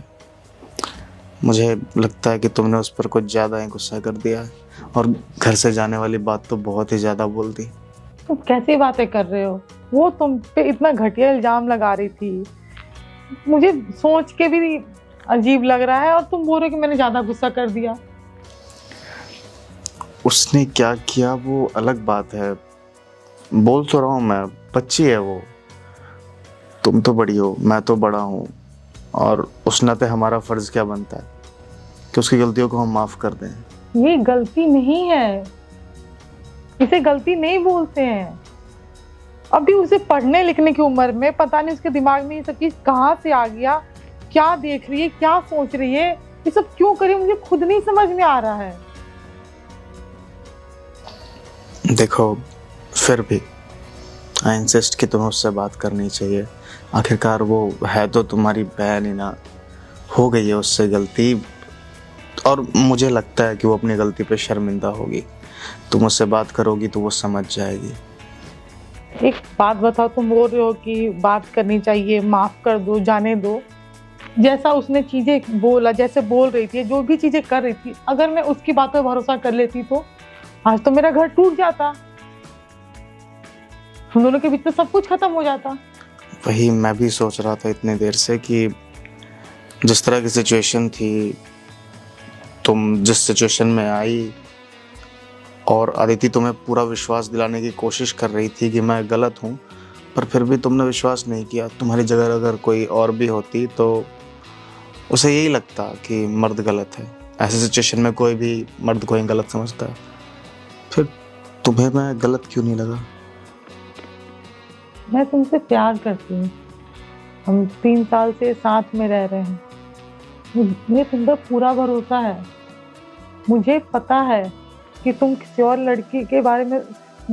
मुझे लगता है कि तुमने उस पर कुछ ज़्यादा ही गुस्सा कर दिया है और घर से जाने वाली बात तो बहुत ही ज़्यादा बोल दी। तुम कैसी बातें कर रहे हो? वो तुम पे इतना घटिया इल्जाम लगा रही थी, मुझे सोच के भी अजीब लग रहा है, और तुम बोल रहे हो कि मैंने ज़्यादा गुस्सा कर दिया। उसने क्या किया वो अलग बात है, बोल तो रहा हूँ मैं, बच्ची है वो। तुम तो बड़ी हो, मैं तो बड़ा हूँ, और उस नाते हमारा फर्ज क्या बनता है कि उसकी गलतियों को हम माफ़ कर दें। ये गलती नहीं है, इसे गलती नहीं बोलते हैं। अभी उसे पढ़ने लिखने की उम्र में पता नहीं उसके दिमाग में ये सब चीज कहाँ से आ गया, क्या देख रही है, क्या सोच रही है, ये सब क्यों करी, मुझे खुद नहीं समझ में आ रहा है। देखो, फिर भी आई इंसिस्ट कि तुम्हें उससे बात करनी चाहिए। आखिरकार वो है तो तुम्हारी बहन ही ना। हो गई है उससे गलती, और मुझे लगता है कि वो अपनी गलती पे शर्मिंदा होगी। तुम उससे बात करोगी तो वो समझ जाएगी। एक बात बताओ, तुम बोल रहे हो कि बात करनी चाहिए, माफ कर दो, जाने दो। जैसा उसने चीजें बोला, जैसे बोल रही थी, जो भी चीजें कर रही थी, अगर मैं उसकी बात पर भरोसा कर लेती तो आज तो मेरा घर टूट जाता, हम दोनों के बीच में सब कुछ खत्म हो जाता। वही मैं भी सोच रहा था इतनी देर से कि जिस तरह की सिचुएशन थी, तुम जिस सिचुएशन में आई, और अदिति तुम्हें पूरा विश्वास दिलाने की कोशिश कर रही थी कि मैं गलत हूँ, पर फिर भी तुमने विश्वास नहीं किया। तुम्हारी जगह अगर कोई और भी होती तो उसे यही लगता कि मर्द गलत है। ऐसे सिचुएशन में कोई भी मर्द को ही गलत समझता है। फिर तुम्हें मैं गलत क्यों नहीं लगा? मैं तुमसे प्यार करती हूँ, हम 3 साल से साथ में रह रहे हैं, मुझे तुम पर पूरा भरोसा है। मुझे पता है कि तुम किसी और लड़की के बारे में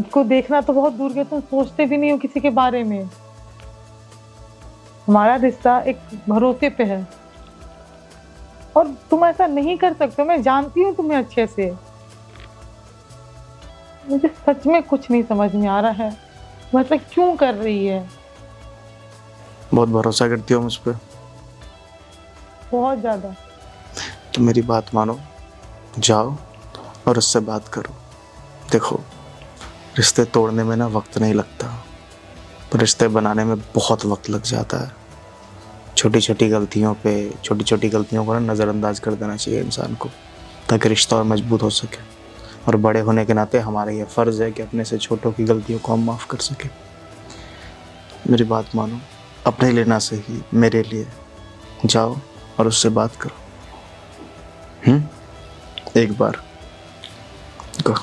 को देखना तो बहुत दूर के, तुम सोचते भी नहीं हो किसी के बारे में। हमारा रिश्ता एक भरोसे पे है, और तुम ऐसा नहीं कर सकते। मैं जानती हूँ तुम्हें अच्छे से। मुझे सच में कुछ नहीं समझ में आ रहा है, वो ऐसा क्यों कर रही है। बहुत भरोसा करती हो मुझ पर? बहुत ज्यादा। तो मेरी बात मानो, जाओ और उससे बात करो। देखो, रिश्ते तोड़ने में ना वक्त नहीं लगता, पर रिश्ते बनाने में बहुत वक्त लग जाता है। छोटी छोटी गलतियों को ना नज़रअंदाज कर देना चाहिए इंसान को, ताकि रिश्ता और मजबूत हो सके। और बड़े होने के नाते हमारा यह फ़र्ज़ है कि अपने से छोटों की गलतियों को हम माफ़ कर सकें। मेरी बात मानो, अपने लिए ना सही, मेरे लिए जाओ और उससे बात करो। एक बार गो।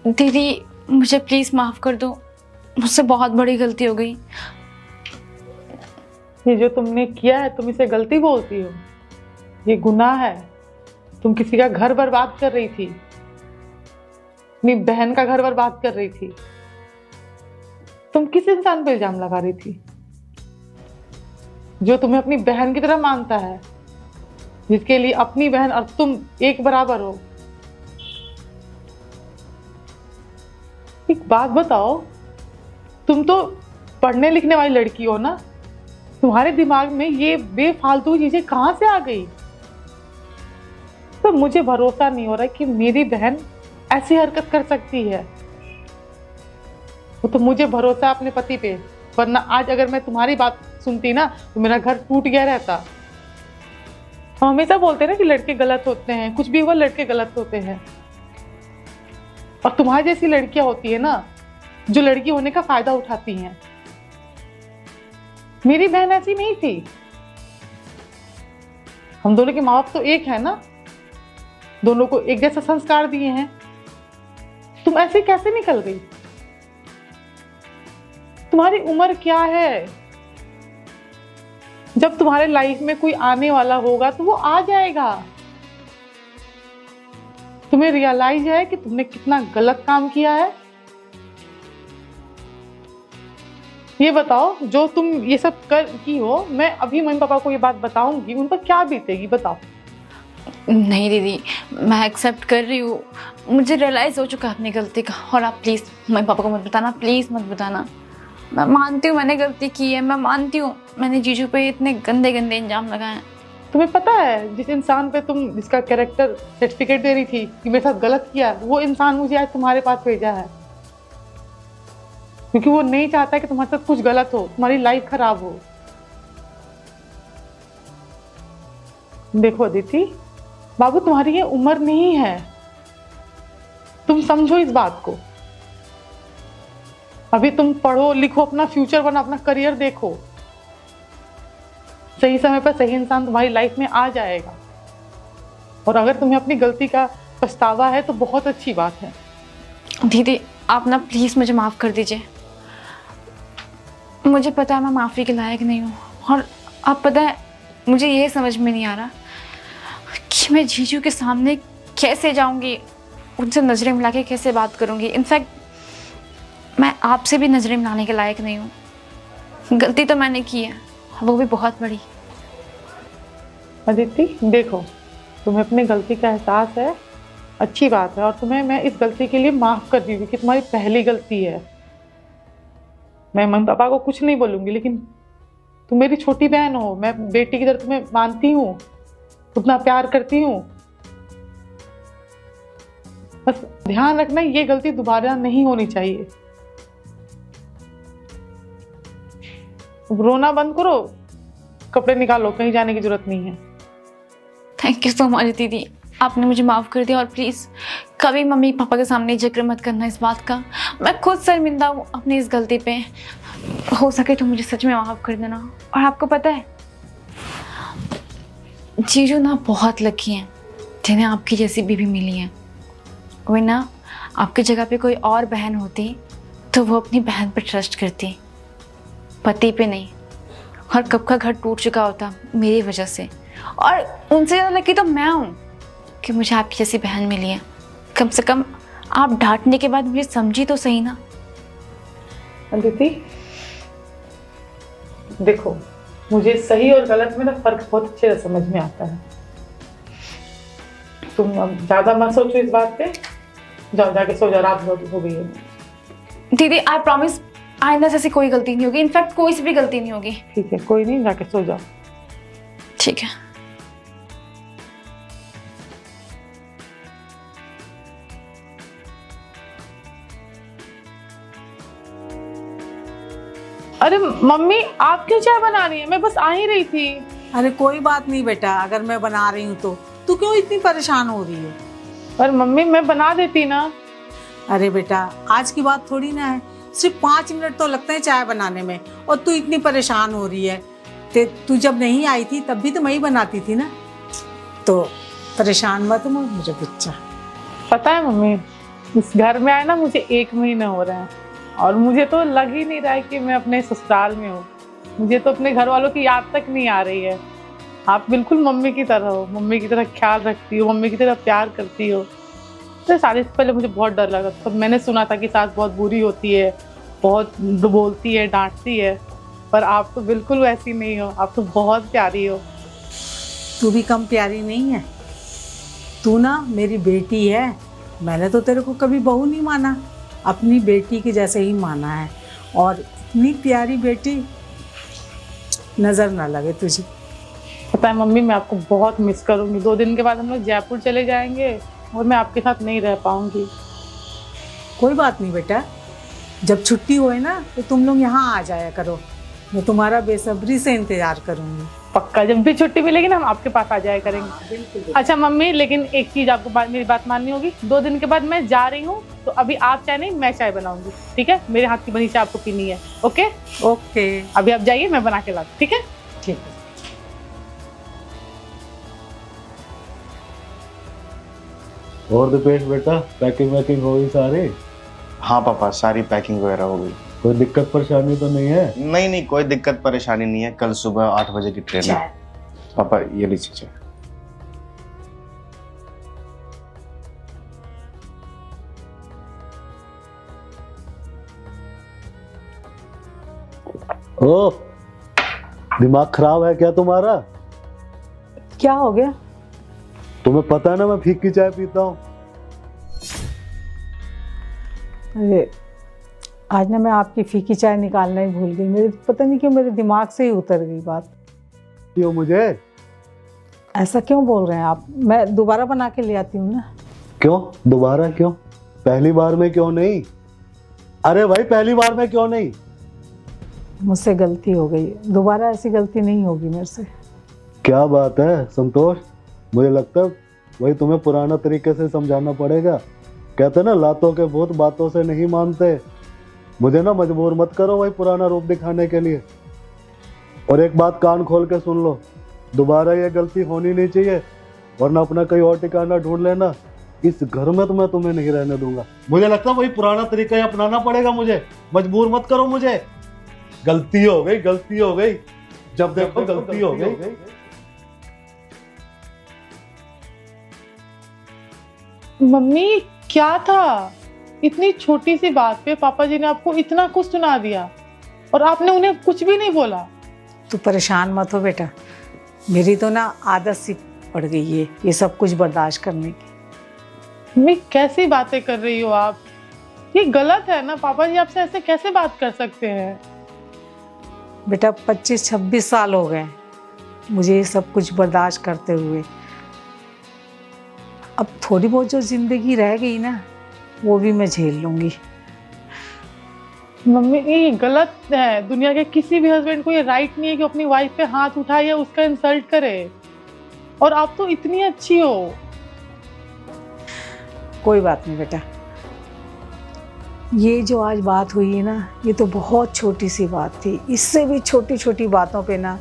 दीदी मुझे प्लीज माफ कर दो, मुझसे बहुत बड़ी गलती हो गई। ये जो तुमने किया है, तुम इसे गलती बोलती हो? ये गुनाह है। तुम किसी का घर बर्बाद कर रही थी, अपनी बहन का घर बर्बाद कर रही थी। तुम किस इंसान पे इल्जाम लगा रही थी जो तुम्हें अपनी बहन की तरह मानता है, जिसके लिए अपनी बहन और तुम एक बराबर हो? एक बात बताओ, तुम तो पढ़ने लिखने वाली लड़की हो ना, तुम्हारे दिमाग में ये बेफालतू चीजें कहां से आ गई? तो मुझे भरोसा नहीं हो रहा कि मेरी बहन ऐसी हरकत कर सकती है। वो तो मुझे भरोसा अपने पति पे, वरना आज अगर मैं तुम्हारी बात सुनती ना तो मेरा घर टूट गया रहता। हम हमेशा बोलते हैं ना कि लड़के गलत होते हैं, कुछ भी हुआ लड़के गलत होते हैं, और तुम्हारी जैसी लड़कियां होती है ना जो लड़की होने का फायदा उठाती हैं। मेरी बहन ऐसी नहीं थी। हम दोनों के माँ बाप तो एक है ना, दोनों को एक जैसा संस्कार दिए हैं। तुम ऐसे कैसे निकल गई? तुम्हारी उम्र क्या है? जब तुम्हारे लाइफ में कोई आने वाला होगा तो वो आ जाएगा। तुम्हें रियलाइज है कि तुमने कितना गलत काम किया है? ये बताओ, जो तुम ये सब कर की हो, मैं अभी मम्मी पापा को ये बात बताऊंगी, उन पर क्या बीतेगी बताओ। नहीं दीदी, मैं एक्सेप्ट कर रही हूँ, मुझे रियलाइज़ हो चुका है अपनी गलती का। और आप प्लीज़ मम्मी पापा को मत बताना, प्लीज़ मत बताना। मैं मानती हूँ मैंने गलती की है, मैं मानती हूँ मैंने जीजू पे इतने गंदे गंदे इल्जाम लगाए हैं। तुम्हें पता है जिस इंसान पे तुम जिसका कैरेक्टर सर्टिफिकेट दे रही थी कि मेरे साथ गलत किया, वो इंसान मुझे आज तुम्हारे पास भेजा है, क्योंकि वो नहीं चाहता कि तुम्हारे साथ कुछ गलत हो, तुम्हारी लाइफ खराब हो। देखो अदिति, बाबू तुम्हारी ये उम्र नहीं है, तुम समझो इस बात को। अभी तुम पढ़ो लिखो, अपना फ्यूचर बना, अपना करियर देखो। सही समय पर सही इंसान तुम्हारी लाइफ में आ जाएगा। और अगर तुम्हें अपनी गलती का पछतावा है तो बहुत अच्छी बात है। दीदी आप ना प्लीज़ मुझे माफ़ कर दीजिए। मुझे पता है मैं माफ़ी के लायक नहीं हूँ, और अब पता है मुझे ये समझ में नहीं आ रहा कि मैं जीजू के सामने कैसे जाऊँगी, उनसे नज़रें मिला के कैसे बात करूँगी। इनफैक्ट मैं आपसे भी नज़रें मिलाने के लायक नहीं हूँ। गलती तो मैंने की है, वो भी बहुत बड़ी। अदिति देखो, तुम्हें अपनी गलती का एहसास है, अच्छी बात है, और तुम्हें मैं इस गलती के लिए माफ़ कर दी क्योंकि तुम्हारी पहली गलती है। मैं मम्मी पापा को कुछ नहीं बोलूँगी, लेकिन तुम मेरी छोटी बहन हो, मैं बेटी की तरह तुम्हें मानती हूँ, उतना प्यार करती हूँ। बस ध्यान रखना ये गलती दोबारा नहीं होनी चाहिए। रोना बंद करो, कपड़े निकालो, कहीं जाने की जरूरत नहीं है। थैंक यू सो मच दीदी, आपने मुझे माफ़ कर दिया। और प्लीज़ कभी मम्मी पापा के सामने जिक्र मत करना इस बात का। मैं खुद शर्मिंदा हूँ अपनी इस गलती पे। हो सके तो मुझे सच में माफ़ कर देना। और आपको पता है जीजू ना बहुत लकी हैं जिन्हें आपकी जैसी बीवी मिली है। वरना आपकी जगह पे कोई और बहन होती तो वो अपनी बहन पर ट्रस्ट करती, पति पे नहीं। और कब का घर टूट चुका होता मेरी वजह से। और उनसे ज़्यादा लकी तो मैं हूँ कि मुझे आपकी जैसी बहन मिली है। कम से कम आप डांटने के बाद मुझे समझी तो सही ना। अदिति देखो, मुझे सही और गलत में ना फर्क बहुत अच्छे से समझ में आता है। तुम अब ज्यादा मत सोचो इस बात पे, जाओ जाके सो जाओ, रात बहुत हो गई है। दीदी आई प्रॉमिस आइंदा से ऐसी कोई गलती नहीं होगी। इनफैक्ट कोई सी भी गलती नहीं होगी। ठीक है, कोई नहीं, जाके सो जाओ। ठीक है। अरे मम्मी, आप क्यों चाय बना रही हैं? मैं बस आ ही रही थी। अरे कोई बात नहीं बेटा, अगर मैं बना रही हूँ तो तू क्यों इतनी परेशान हो रही है? पर मम्मी मैं बना देती ना। अरे बेटा आज की बात थोड़ी ना है, सिर्फ 5 मिनट तो लगते हैं चाय बनाने में, और तू इतनी परेशान हो रही है। तू जब नहीं आई थी तब भी तो मैं ही बनाती थी ना, तो परेशान मत हो मुझे बच्चा। पता है मम्मी, इस घर में आए ना मुझे 1 महीना हो रहा है, और मुझे तो लग ही नहीं रहा है कि मैं अपने ससुराल में हूँ। मुझे तो अपने घर वालों की याद तक नहीं आ रही है। आप बिल्कुल मम्मी की तरह हो, मम्मी की तरह ख्याल रखती हो, मम्मी की तरह प्यार करती हो। तो शादी से पहले मुझे बहुत डर लगा था। मैंने सुना था कि सास बहुत बुरी होती है, बहुत बोलती है, डांटती है, पर आप तो बिल्कुल वैसी नहीं हो। आप तो बहुत प्यारी हो। तू भी कम प्यारी नहीं है। तू ना मेरी बेटी है, मैंने तो तेरे को कभी बहू नहीं माना, अपनी बेटी के जैसे ही माना है। और इतनी प्यारी बेटी नज़र ना लगे तुझे। पता है मम्मी, मैं आपको बहुत मिस करूँगी। 2 दिन के बाद हम लोग जयपुर चले जाएंगे और मैं आपके साथ नहीं रह पाऊँगी। कोई बात नहीं बेटा, जब छुट्टी होए ना तो तुम लोग यहाँ आ जाया करो, मैं तुम्हारा बेसब्री से इंतज़ार करूँगी। पक्का जब भी छुट्टी मिलेगी ना हम आपके पास आ जाया करेंगे। अच्छा मम्मी, लेकिन एक चीज आपको मेरी बात माननी होगी, 2 दिन के बाद मैं जा रही हूँ, तो अभी आप चाय नहीं मैं चाय बनाऊंगी, ठीक है? मेरे हाथ की बनी चाय आपको पीनी है। ओके ओके अभी आप जाइए, मैं बना के लाती, ठीक है? ठीक है। और दीपेश बेटा, पैकिंग वैकिंग हो गई सारी? हाँ पापा, सारी पैकिंग वगैरह हो गई। कोई दिक्कत परेशानी तो नहीं है? नहीं नहीं, कोई दिक्कत परेशानी नहीं है। कल सुबह 8 बजे की ट्रेन है। पापा ये लीजिए चाय। ओ, दिमाग खराब है क्या तुम्हारा? क्या हो गया? तुम्हें पता है ना मैं फीकी चाय पीता हूँ। अरे आज ना मैं आपकी फीकी चाय निकालना ही भूल गई। मेरे पता नहीं क्यों मेरे दिमाग से ही उतर गई बात। क्यों मुझे? ऐसा क्यों बोल रहे हैं आप? मैं दोबारा बना के ले आती हूँ ना। क्यों दोबारा? क्यों पहली बार में क्यों नहीं? अरे भाई पहली बार में क्यों नहीं? मुझसे गलती हो गई, दोबारा ऐसी गलती नहीं होगी मेरे से। क्या बात है संतोष, मुझे लगता है वही तुम्हें पुराना तरीके से समझाना पड़ेगा। कहते ना लातों के भूत बातों से नहीं मानते। मुझे ना मजबूर मत करो वही पुराना रूप दिखाने के लिए। और एक बात कान खोल के सुन लो, दोबारा ये गलती होनी नहीं चाहिए, वरना अपना कहीं और ठिकाना ढूंढ लेना। इस घर में तो मैं तुम्हें नहीं रहने दूंगा। मुझे लगता है वही पुराना तरीका ही अपनाना पड़ेगा मुझे। मजबूर मत करो मुझे। गलती हो गई, गलती हो गई, जब देखो गलती हो गई। मम्मी क्या था, इतनी छोटी सी बात पे पापा जी ने आपको इतना कुछ सुना दिया और आपने उन्हें कुछ भी नहीं बोला। तू परेशान मत हो बेटा, मेरी तो ना आदत सी पड़ गई है ये सब कुछ बर्दाश्त करने की। मम्मी कैसी बातें कर रही हो आप? ये गलत है ना, पापा जी आपसे ऐसे कैसे बात कर सकते हैं? बेटा 25-26 साल हो गए मुझे ये सब कुछ बर्दाश्त करते हुए। अब थोड़ी बहुत जो जिंदगी रह गई ना वो भी मैं झेल लूंगी। मम्मी ये गलत है। दुनिया के किसी भी हस्बैंड को ये राइट नहीं है कि अपनी वाइफ पे हाथ उठाए या उसका इंसल्ट करे। और आप तो इतनी अच्छी हो। कोई बात नहीं बेटा, ये जो आज बात हुई है ना ये तो बहुत छोटी सी बात थी। इससे भी छोटी छोटी बातों पे ना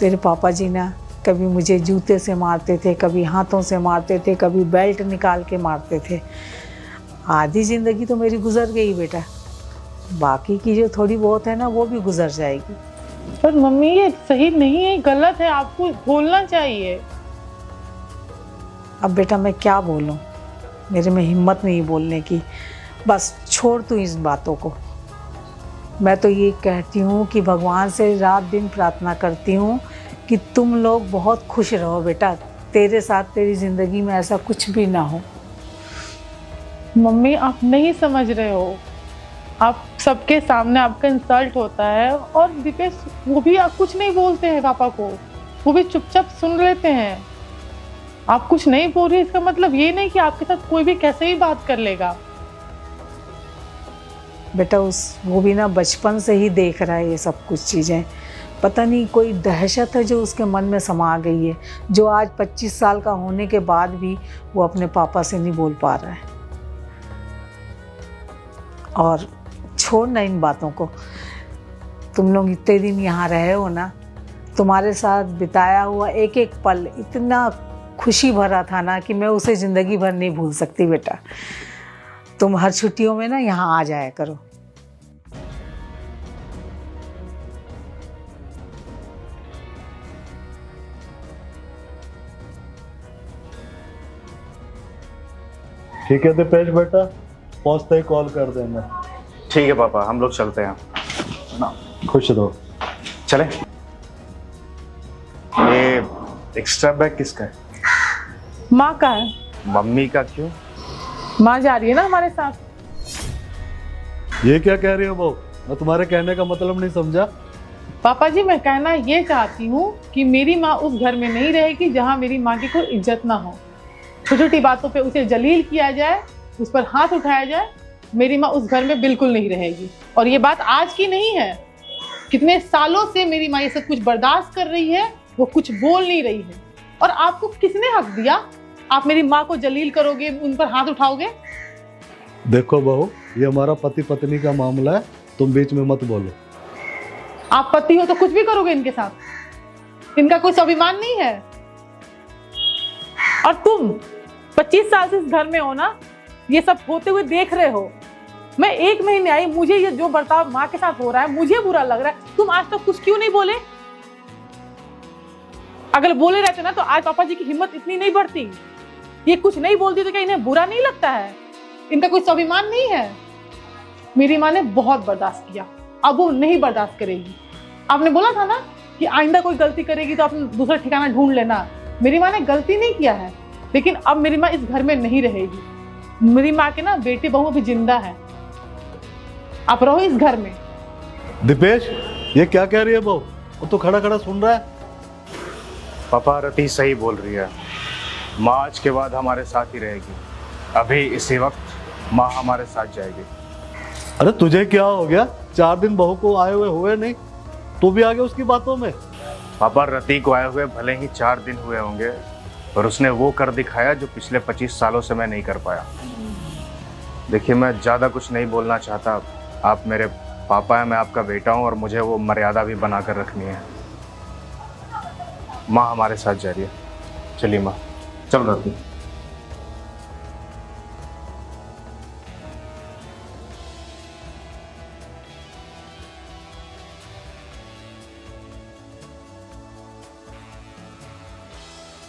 तेरे पापा जी ना कभी मुझे जूते से मारते थे, कभी हाथों से मारते थे, कभी बेल्ट निकाल के मारते थे। आधी ज़िंदगी तो मेरी गुजर गई बेटा, बाकी की जो थोड़ी बहुत है ना वो भी गुजर जाएगी। पर मम्मी ये सही नहीं है, गलत है, आपको बोलना चाहिए। अब बेटा मैं क्या बोलूं, मेरे में हिम्मत नहीं बोलने की। बस छोड़ तू इस बातों को। मैं तो ये कहती हूँ कि भगवान से रात दिन प्रार्थना करती हूँ कि तुम लोग बहुत खुश रहो बेटा, तेरे साथ तेरी ज़िंदगी में ऐसा कुछ भी ना हो। मम्मी आप नहीं समझ रहे हो, आप सबके सामने आपका इंसल्ट होता है और दीपेश वो भी आप कुछ नहीं बोलते हैं पापा को, वो भी चुपचाप सुन लेते हैं। आप कुछ नहीं बोल रही इसका मतलब ये नहीं कि आपके साथ कोई भी कैसे भी बात कर लेगा। बेटा वो भी ना बचपन से ही देख रहा है ये सब कुछ चीज़ें। पता नहीं कोई दहशत है जो उसके मन में समा गई है, जो आज 25 साल का होने के बाद भी वो अपने पापा से नहीं बोल पा रहा है। और छोड़ ना इन बातों को। तुम लोग इतने दिन यहाँ रहे हो ना, तुम्हारे साथ बिताया हुआ एक एक पल इतना खुशी भरा था ना कि मैं उसे ज़िंदगी भर नहीं भूल सकती बेटा। तुम हर छुट्टियों में ना यहाँ आ जाया करो। ठीक है दीपेश बेटा, पहुंचते ही कॉल कर देना। ठीक है पापा, हम लोग चलते हैं। खुश रहो। चले। ये एक्स्ट्रा बैग किसका है? माँ का है। मम्मी का क्यों? माँ जा रही है ना हमारे साथ। ये क्या कह रही हो बहू? मैं तुम्हारे कहने का मतलब नहीं समझा। पापा जी मैं कहना ये चाहती हूँ कि मेरी माँ उस घर में नहीं रहेगी जहाँ मेरी माँ की कोई इज्जत ना हो। छोटी छोटी बातों पे उसे जलील किया जाए, उस पर हाथ उठाया जाए। मेरी माँ उस घर में बिल्कुल नहीं रहेगी। और ये बात आज की नहीं है, कितने सालों से मेरी माँ ये सब कुछ बर्दाश्त कर रही है, वो कुछ बोल नहीं रही है। और आपको किसने हक दिया आप मेरी माँ को जलील करोगे, उन पर हाथ उठाओगे? देखो बहू, ये हमारा पति पत्नी का मामला है, तुम बीच में मत बोलो। आप पति हो तो कुछ भी करोगे इनके साथ? इनका कोई स्वाभिमान नहीं है? और तुम 25 साल से इस घर में हो ना, ये सब होते हुए देख रहे हो। मैं 1 महीने आई, मुझे ये जो बर्ताव माँ के साथ हो रहा है मुझे बुरा लग रहा है। तुम आज तक कुछ क्यों नहीं बोले? अगर बोले रहते ना तो आज पापा जी की हिम्मत इतनी नहीं बढ़ती। ये कुछ नहीं बोलती तो क्या इन्हें बुरा नहीं लगता है? इनका कोई स्वाभिमान नहीं है? मेरी माँ ने बहुत बर्दाश्त किया, अब वो नहीं बर्दाश्त करेगी। आपने बोला था ना कि आइंदा कोई गलती करेगी तो आप दूसरा ठिकाना ढूंढ लेना। मेरी माँ ने गलती नहीं किया है, लेकिन अब मेरी माँ इस घर में नहीं रहेगी। मेरी माँ के ना बेटी बहू अभी जिंदा है, आप रहो इस घर में। दीपेश, ये क्या कह रही है बहू? वो तो खड़ा खड़ा सुन रहा है। पापा रति सही बोल रही है, माँ आज के बाद हमारे साथ ही रहेगी। अभी इसी वक्त माँ हमारे साथ जाएगी। अरे तुझे क्या हो गया? 4 दिन बहू को आए हुए नहीं, तू भी आ गया उसकी बातों में। पापा रति को आए हुए भले ही 4 दिन हुए होंगे, पर उसने वो कर दिखाया जो पिछले 25 सालों से मैं नहीं कर पाया। देखिए, मैं ज़्यादा कुछ नहीं बोलना चाहता। आप मेरे पापा हैं, मैं आपका बेटा हूँ, और मुझे वो मर्यादा भी बना कर रखनी है। माँ हमारे साथ जा रही है। चलिए माँ, चल रही।